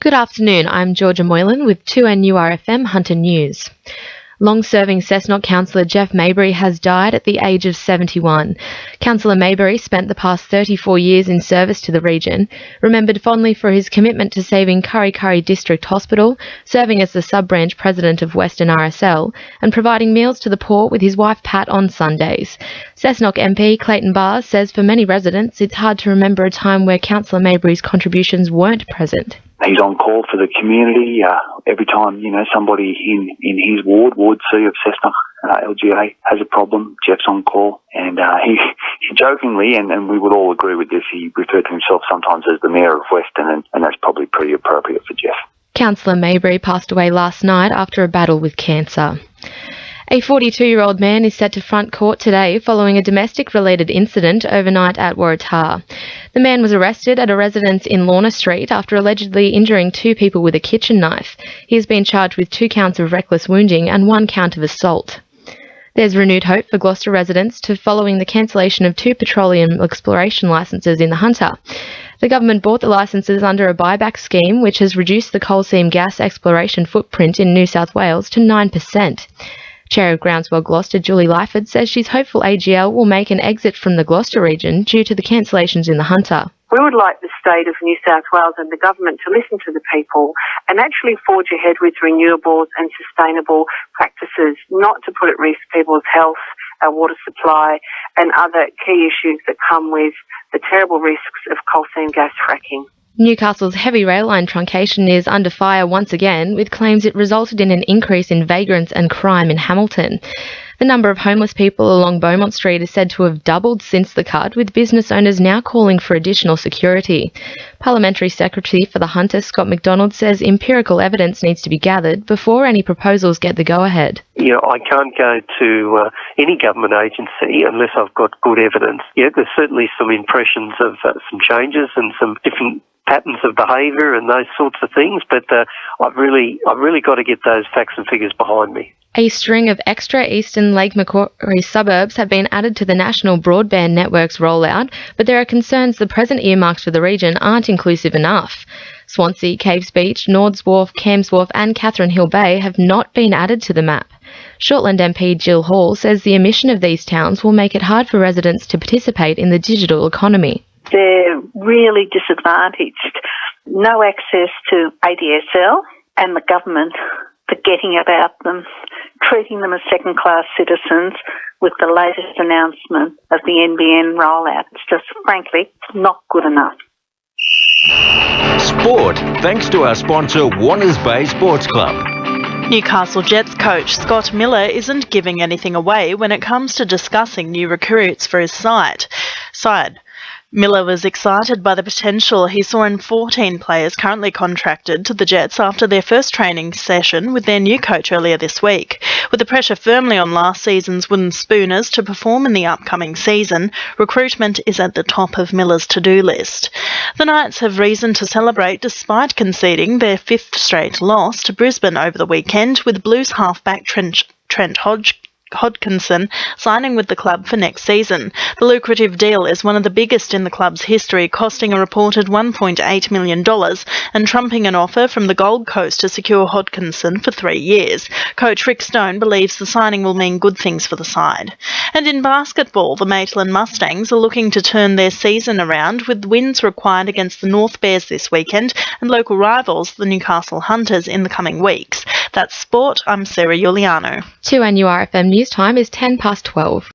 Good afternoon, I'm Georgia Moylan with 2NURFM Hunter News. Long-serving Cessnock Councillor Jeff Mabry has died at the age of 71. Councillor Mabry spent the past 34 years in service to the region, remembered fondly for his commitment to saving Kurri Kurri District Hospital, serving as the sub-branch president of Western RSL, and providing meals to the poor with his wife Pat on Sundays. Cessnock MP Clayton Barr says for many residents it's hard to remember a time where Councillor Mabry's contributions weren't present. He's on call for the community. Every time, somebody in his ward C of Cessnock, LGA, has a problem, Jeff's on call. And he jokingly, and we would all agree with this, he referred to himself sometimes as the Mayor of Western, and that's probably pretty appropriate for Jeff. Councillor Mabry passed away last night after a battle with cancer. A 42-year-old man is set to front court today following a domestic-related incident overnight at Waratah. The man was arrested at a residence in Lorna Street after allegedly injuring 2 people with a kitchen knife. He has been charged with 2 counts of reckless wounding and 1 count of assault. There's renewed hope for Gloucester residents following the cancellation of 2 petroleum exploration licences in the Hunter. The government bought the licences under a buyback scheme which has reduced the coal seam gas exploration footprint in New South Wales to 9%. Chair of Groundswell Gloucester, Julie Lyford, says she's hopeful AGL will make an exit from the Gloucester region due to the cancellations in the Hunter. We would like the state of New South Wales and the government to listen to the people and actually forge ahead with renewables and sustainable practices, not to put at risk people's health, our water supply and other key issues that come with the terrible risks of coal seam gas fracking. Newcastle's heavy rail line truncation is under fire once again, with claims it resulted in an increase in vagrants and crime in Hamilton. The number of homeless people along Beaumont Street is said to have doubled since the cut, with business owners now calling for additional security. Parliamentary Secretary for the Hunter, Scott McDonald, says empirical evidence needs to be gathered before any proposals get the go-ahead. I can't go to any government agency unless I've got good evidence. There's certainly some impressions of some changes and some different patterns of behaviour and those sorts of things, but I've really got to get those facts and figures behind me. A string of extra eastern Lake McCrory suburbs have been added to the national broadband network's rollout, but there are concerns the present earmarks for the region aren't inclusive enough. Swansea, Caves Beach, Nords Wharf, Cams Wharf and Catherine Hill Bay have not been added to the map. Shortland MP Jill Hall says the omission of these towns will make it hard for residents to participate in the digital economy. They're really disadvantaged. No access to ADSL and the government forgetting about them, treating them as second-class citizens with the latest announcement of the NBN rollout. It's just, frankly, not good enough. Sport, thanks to our sponsor Warners Bay Sports Club. Newcastle Jets coach Scott Miller isn't giving anything away when it comes to discussing new recruits for his side. Miller was excited by the potential he saw in 14 players currently contracted to the Jets after their first training session with their new coach earlier this week. With the pressure firmly on last season's wooden spooners to perform in the upcoming season, recruitment is at the top of Miller's to-do list. The Knights have reason to celebrate despite conceding their 5th straight loss to Brisbane over the weekend, with Blues halfback Trent Hodkinson signing with the club for next season. The lucrative deal is one of the biggest in the club's history, costing a reported $1.8 million and trumping an offer from the Gold Coast to secure Hodkinson for 3 years. Coach Rick Stone believes the signing will mean good things for the side. And in basketball, the Maitland Mustangs are looking to turn their season around, with wins required against the North Bears this weekend and local rivals, the Newcastle Hunters, in the coming weeks. That's sport. I'm Sarah Giuliano. 2NURFM News Time is 12:10.